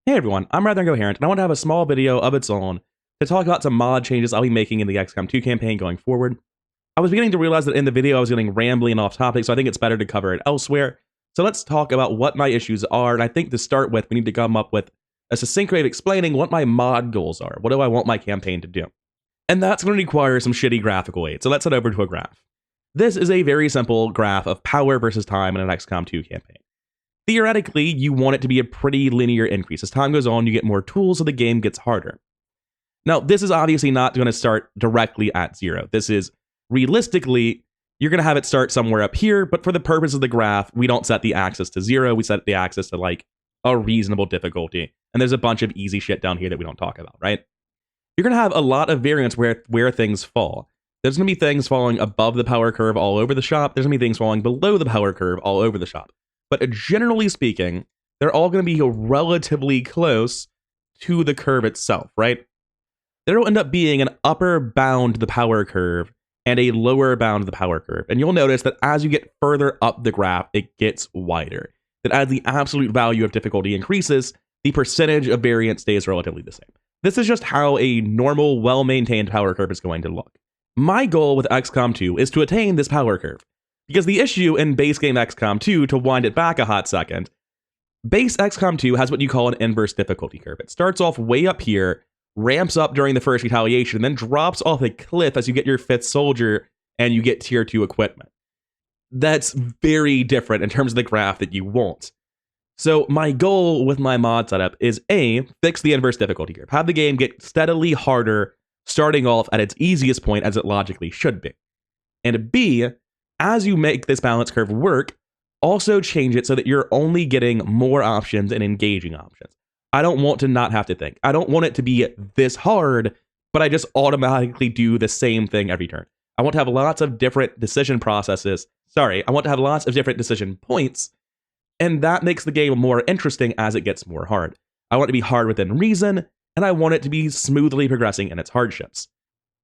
Hey everyone, I'm Rather Incoherent, and I want to have a small video of its own to talk about some mod changes I'll be making in the XCOM 2 campaign going forward. I was beginning to realize that in the video I was getting rambly and off topic, so I think it's better to cover it elsewhere. So let's talk about what my issues are, and I think to start with, we need to come up with a succinct way of explaining what my mod goals are. What do I want my campaign to do? And that's going to require some shitty graphical aid, so let's head over to a graph. This is a very simple graph of power versus time in an XCOM 2 campaign. Theoretically, you want it to be a pretty linear increase. As time goes on, you get more tools, so the game gets harder. Now, this is obviously not going to start directly at 0. This is, realistically, you're going to have it start somewhere up here, but for the purpose of the graph, we don't set the axis to 0. We set the axis to, like, a reasonable difficulty. And there's a bunch of easy shit down here that we don't talk about, right? You're going to have a lot of variance where things fall. There's going to be things falling above the power curve all over the shop. There's going to be things falling below the power curve all over the shop. But generally speaking, they're all going to be relatively close to the curve itself, right? There will end up being an upper bound to the power curve and a lower bound to the power curve. And you'll notice that as you get further up the graph, it gets wider. That as the absolute value of difficulty increases, the percentage of variance stays relatively the same. This is just how a normal, well-maintained power curve is going to look. My goal with XCOM 2 is to attain this power curve. Because the issue in base game XCOM 2, to wind it back a hot second, base XCOM 2 has what you call an inverse difficulty curve. It starts off way up here, ramps up during the first retaliation, and then drops off a cliff as you get your 5th soldier and you get tier 2 equipment. That's very different in terms of the graph that you want. So my goal with my mod setup is A, fix the inverse difficulty curve. Have the game get steadily harder, starting off at its easiest point as it logically should be. And B, as you make this balance curve work, also change it so that you're only getting more options and engaging options. I don't want to not have to think. I don't want it to be this hard, but I just automatically do the same thing every turn. I want to have lots of different decision processes. I want to have lots of different decision points, and that makes the game more interesting as it gets more hard. I want it to be hard within reason, and I want it to be smoothly progressing in its hardships.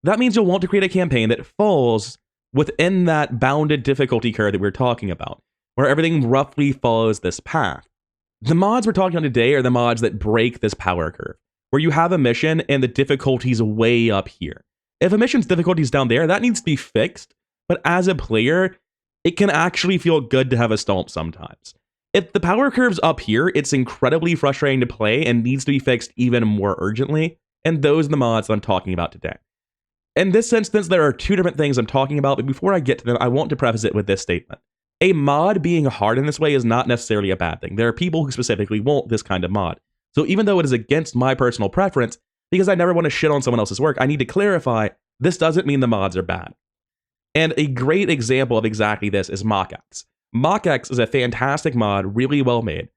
That means you'll want to create a campaign that falls within that bounded difficulty curve that we're talking about, where everything roughly follows this path. The mods we're talking about today are the mods that break this power curve, where you have a mission and the difficulty's way up here. If a mission's difficulty is down there, that needs to be fixed, but as a player, it can actually feel good to have a stomp sometimes. If the power curve's up here, it's incredibly frustrating to play and needs to be fixed even more urgently, and those are the mods that I'm talking about today. In this instance, there are two different things I'm talking about, but before I get to them, I want to preface it with this statement. A mod being hard in this way is not necessarily a bad thing. There are people who specifically want this kind of mod. So even though it is against my personal preference, because I never want to shit on someone else's work, I need to clarify, this doesn't mean the mods are bad. And a great example of exactly this is MachX. MachX is a fantastic mod, really well made,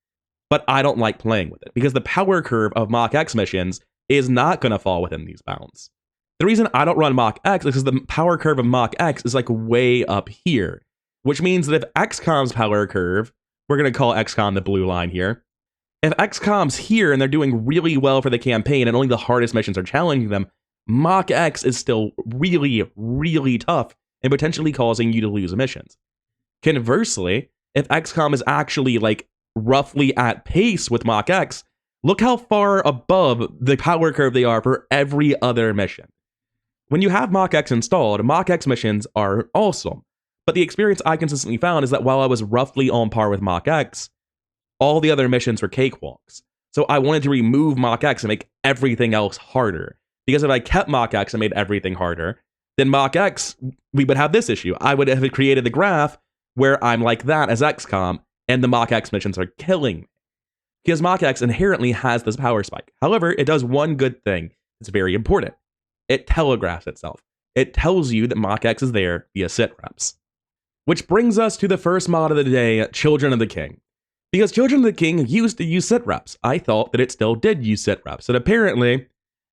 but I don't like playing with it, because the power curve of MachX missions is not going to fall within these bounds. The reason I don't run MachX is because the power curve of MachX is like way up here, which means that if XCOM's power curve, we're going to call XCOM the blue line here, if XCOM's here and they're doing really well for the campaign and only the hardest missions are challenging them, MachX is still really, really tough and potentially causing you to lose missions. Conversely, if XCOM is actually like roughly at pace with MachX, look how far above the power curve they are for every other mission. When you have MachX installed, MachX missions are awesome, but the experience I consistently found is that while I was roughly on par with MachX, all the other missions were cakewalks. So I wanted to remove MachX and make everything else harder, because if I kept MachX and made everything harder, then MachX, we would have this issue. I would have created the graph where I'm like that as XCOM, and the MachX missions are killing me. Because MachX inherently has this power spike. However, it does one good thing that's very important. It telegraphs itself. It tells you that MachX is there via sitreps. Which brings us to the first mod of the day, Children of the King. Because Children of the King used to use sitreps. I thought that it still did use sitreps, and apparently,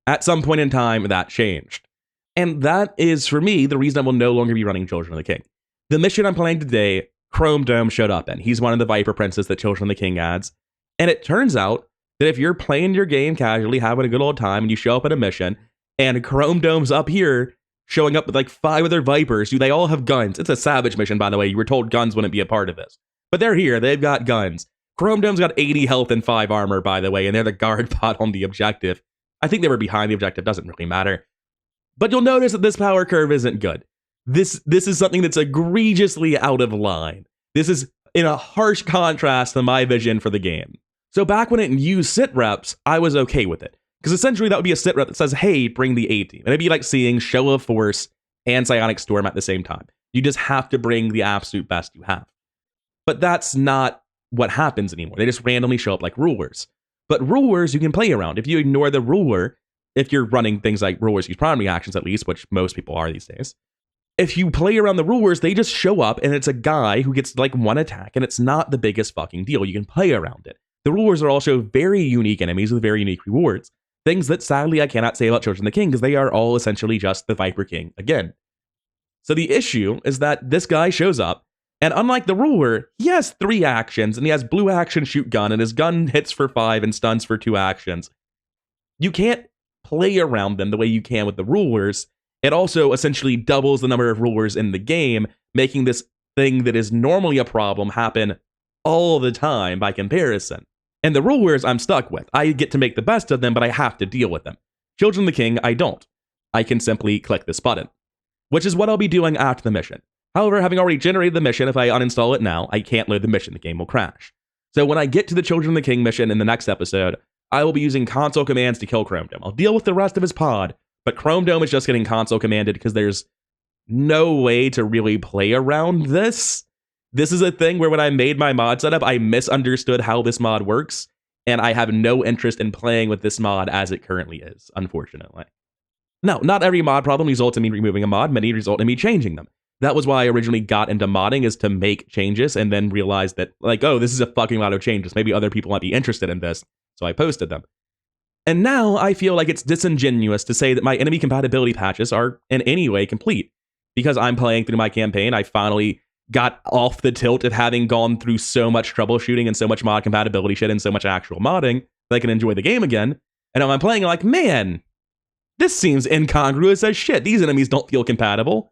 at some point in time, that changed. And that is, for me, the reason I will no longer be running Children of the King. The mission I'm playing today, Chrome Dome showed up in. He's one of the Viper Princes that Children of the King adds. And it turns out that if you're playing your game casually, having a good old time, and you show up at a mission, and Chrome Dome's up here, showing up with like 5 other Vipers, they all have guns. It's a Savage mission, by the way. You were told guns wouldn't be a part of this. But they're here, they've got guns. Chrome Dome's got 80 health and 5 armor, by the way, and they're the guard bot on the objective. I think they were behind the objective, doesn't really matter. But you'll notice that this power curve isn't good. This is something that's egregiously out of line. This is in a harsh contrast to my vision for the game. So back when it used sit reps, I was okay with it. Because essentially that would be a sit rep that says, hey, bring the A team. And it'd be like seeing Show of Force and Psionic Storm at the same time. You just have to bring the absolute best you have. But that's not what happens anymore. They just randomly show up like rulers. But rulers you can play around. If you ignore the ruler, if you're running things like rulers use primary actions at least, which most people are these days, if you play around the rulers, they just show up and it's a guy who gets like one attack and it's not the biggest fucking deal. You can play around it. The rulers are also very unique enemies with very unique rewards. Things that sadly I cannot say about Children of the King because they are all essentially just the Viper King again. So the issue is that this guy shows up, and unlike the ruler, he has 3 actions, and he has blue action shoot gun, and his gun hits for 5 and stuns for 2 actions. You can't play around them the way you can with the rulers. It also essentially doubles the number of rulers in the game, making this thing that is normally a problem happen all the time by comparison. And the rulers I'm stuck with. I get to make the best of them, but I have to deal with them. Children of the King, I don't. I can simply click this button, which is what I'll be doing after the mission. However, having already generated the mission, if I uninstall it now, I can't load the mission. The game will crash. So when I get to the Children of the King mission in the next episode, I will be using console commands to kill Chrome Dome. I'll deal with the rest of his pod, but Chrome Dome is just getting console commanded because there's no way to really play around this. This is a thing where when I made my mod setup, I misunderstood how this mod works, and I have no interest in playing with this mod as it currently is, unfortunately. No, not every mod problem results in me removing a mod. Many result in me changing them. That was why I originally got into modding, is to make changes and then realized that, like, oh, this is a fucking lot of changes. Maybe other people might be interested in this, so I posted them. And now I feel like it's disingenuous to say that my enemy compatibility patches are in any way complete. Because I'm playing through my campaign, I finally got off the tilt of having gone through so much troubleshooting and so much mod compatibility shit and so much actual modding that I can enjoy the game again. And now I'm playing like, man, this seems incongruous as shit. These enemies don't feel compatible.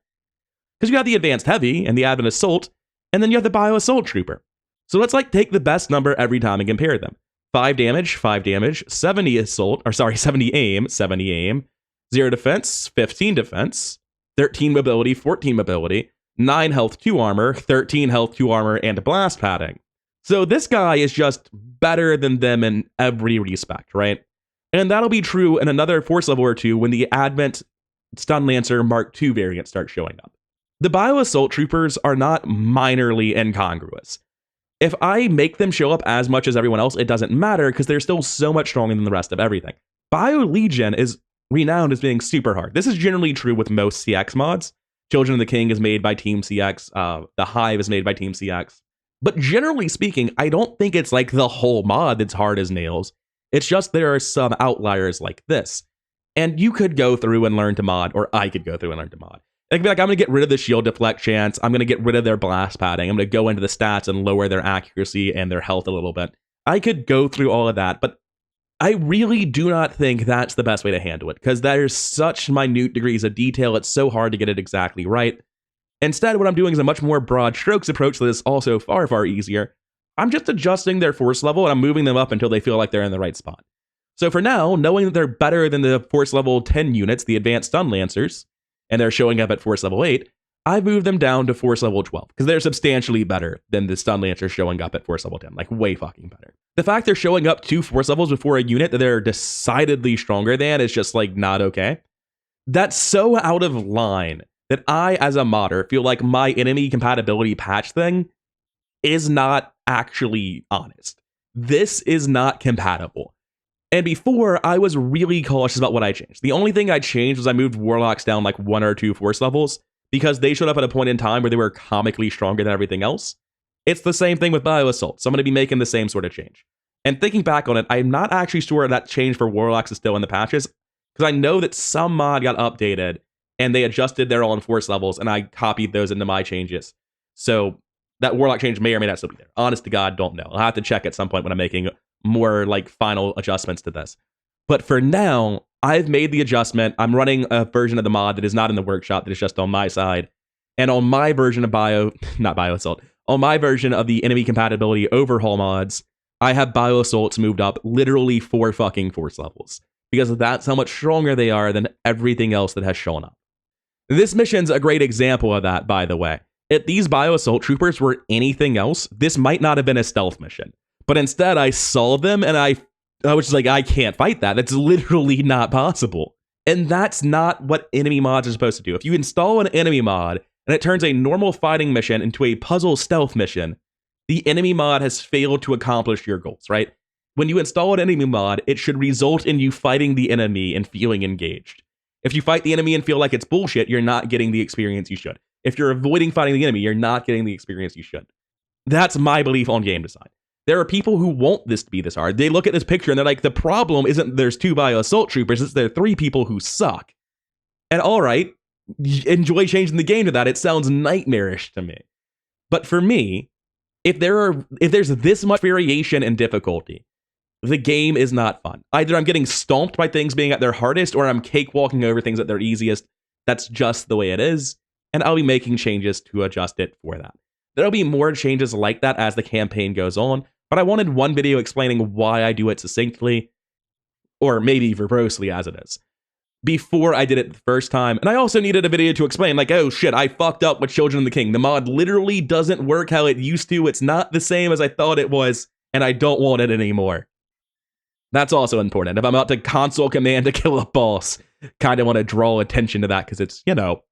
Because you have the Advanced Heavy and the Advent Assault, and then you have the Bio Assault Trooper. So let's like take the best number every time and compare them. 5 damage, 70 assault, or sorry, 70 aim, 0 defense, 15 defense, 13 mobility, 14 mobility, 9 health, 2 armor, 13 health, 2 armor, and blast padding. So this guy is just better than them in every respect, right? And that'll be true in another force level or two when the Advent Stun Lancer Mark II variant starts showing up. The Bio Assault Troopers are not minorly incongruous. If I make them show up as much as everyone else, it doesn't matter because they're still so much stronger than the rest of everything. Bio Legion is renowned as being super hard. This is generally true with most CX mods. Children of the King is made by Team CX. The Hive is made by Team CX. But generally speaking, I don't think it's like the whole mod that's hard as nails. It's just there are some outliers like this. And you could go through and learn to mod, or I could go through and learn to mod. It could be like, I'm going to get rid of the shield deflect chance. I'm going to get rid of their blast padding. I'm going to go into the stats and lower their accuracy and their health a little bit. I could go through all of that, but I really do not think that's the best way to handle it because there's such minute degrees of detail. It's so hard to get it exactly right. Instead, what I'm doing is a much more broad strokes approach that is also far, far easier. I'm just adjusting their force level and I'm moving them up until they feel like they're in the right spot. So for now, knowing that they're better than the force level 10 units, the Advanced Stun Lancers, and they're showing up at force level 8, I've moved them down to force level 12 because they're substantially better than the Stun Lancers showing up at force level 10, like way fucking better. The fact they're showing up 2 force levels before a unit that they're decidedly stronger than is just like not okay. That's so out of line that I, as a modder, feel like my enemy compatibility patch thing is not actually honest. This is not compatible. And before, I was really cautious about what I changed. The only thing I changed was I moved Warlocks down like 1 or 2 force levels because they showed up at a point in time where they were comically stronger than everything else. It's the same thing with Bio Assault, so I'm going to be making the same sort of change. And thinking back on it, I'm not actually sure that change for Warlocks is still in the patches because I know that some mod got updated and they adjusted their own force levels and I copied those into my changes. So that Warlock change may or may not still be there. Honest to God, don't know. I'll have to check at some point when I'm making more like final adjustments to this. But for now, I've made the adjustment. I'm running a version of the mod that is not in the workshop, that is just on my side. And on my version of not Bio Assault, On my version of the enemy compatibility overhaul mods, I have Bioassaults moved up literally 4 fucking force levels, because that's how much stronger they are than everything else that has shown up. This mission's a great example of that, by the way. If these Bioassault troopers were anything else, this might not have been a stealth mission. But instead, I saw them and I was just like, I can't fight that. That's literally not possible. And that's not what enemy mods are supposed to do. If you install an enemy mod and it turns a normal fighting mission into a puzzle stealth mission, the enemy mod has failed to accomplish your goals, right? When you install an enemy mod, it should result in you fighting the enemy and feeling engaged. If you fight the enemy and feel like it's bullshit, you're not getting the experience you should. If you're avoiding fighting the enemy, you're not getting the experience you should. That's my belief on game design. There are people who want this to be this hard. They look at this picture and they're like, the problem isn't there's 2 Bioassault troopers, it's there are 3 people who suck. And all right, enjoy changing the game to that. It sounds nightmarish to me. But for me, if there's this much variation in difficulty, the game is not fun. Either I'm getting stomped by things being at their hardest, or I'm cakewalking over things at their easiest. That's just the way it is, and I'll be making changes to adjust it for that. There'll be more changes like that as the campaign goes on, but I wanted one video explaining why I do it succinctly, or maybe verbosely as it is, before I did it the first time. And I also needed a video to explain, like, oh shit, I fucked up with Children of the King. The mod literally doesn't work how it used to. It's not the same as I thought it was, and I don't want it anymore. That's also important. If I'm about to console command to kill a boss, kind of want to draw attention to that because it's, you know,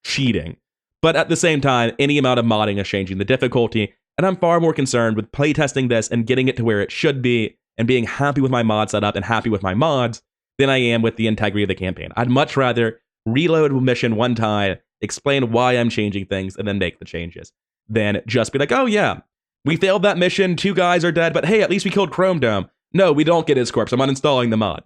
cheating. But at the same time, any amount of modding is changing the difficulty, and I'm far more concerned with playtesting this and getting it to where it should be and being happy with my mod setup and happy with my mods than I am with the integrity of the campaign. I'd much rather reload a mission one time, explain why I'm changing things, and then make the changes, than just be like, oh yeah, we failed that mission, 2 guys are dead, but hey, at least we killed Chrome Dome. No, we don't get his corpse. I'm uninstalling the mod.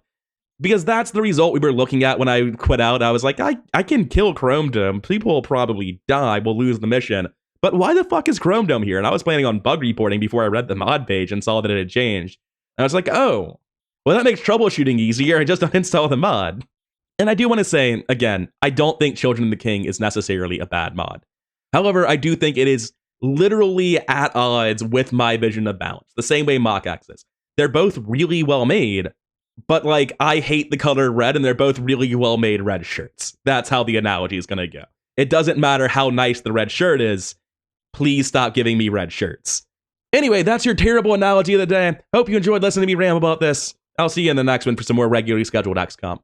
Because that's the result we were looking at when I quit out. I was like, I can kill Chrome Dome. People will probably die. We'll lose the mission. But why the fuck is Chrome Dome here? And I was planning on bug reporting before I read the mod page and saw that it had changed. And I was like, oh, well, that makes troubleshooting easier. I just uninstall the mod. And I do want to say, again, I don't think Children of the King is necessarily a bad mod. However, I do think it is literally at odds with my vision of balance, the same way Mach-X is. They're both really well made, but like I hate the color red and they're both really well made red shirts. That's how the analogy is going to go. It doesn't matter how nice the red shirt is. Please stop giving me red shirts. Anyway, that's your terrible analogy of the day. Hope you enjoyed listening to me ramble about this. I'll see you in the next one for some more regularly scheduled XCOM.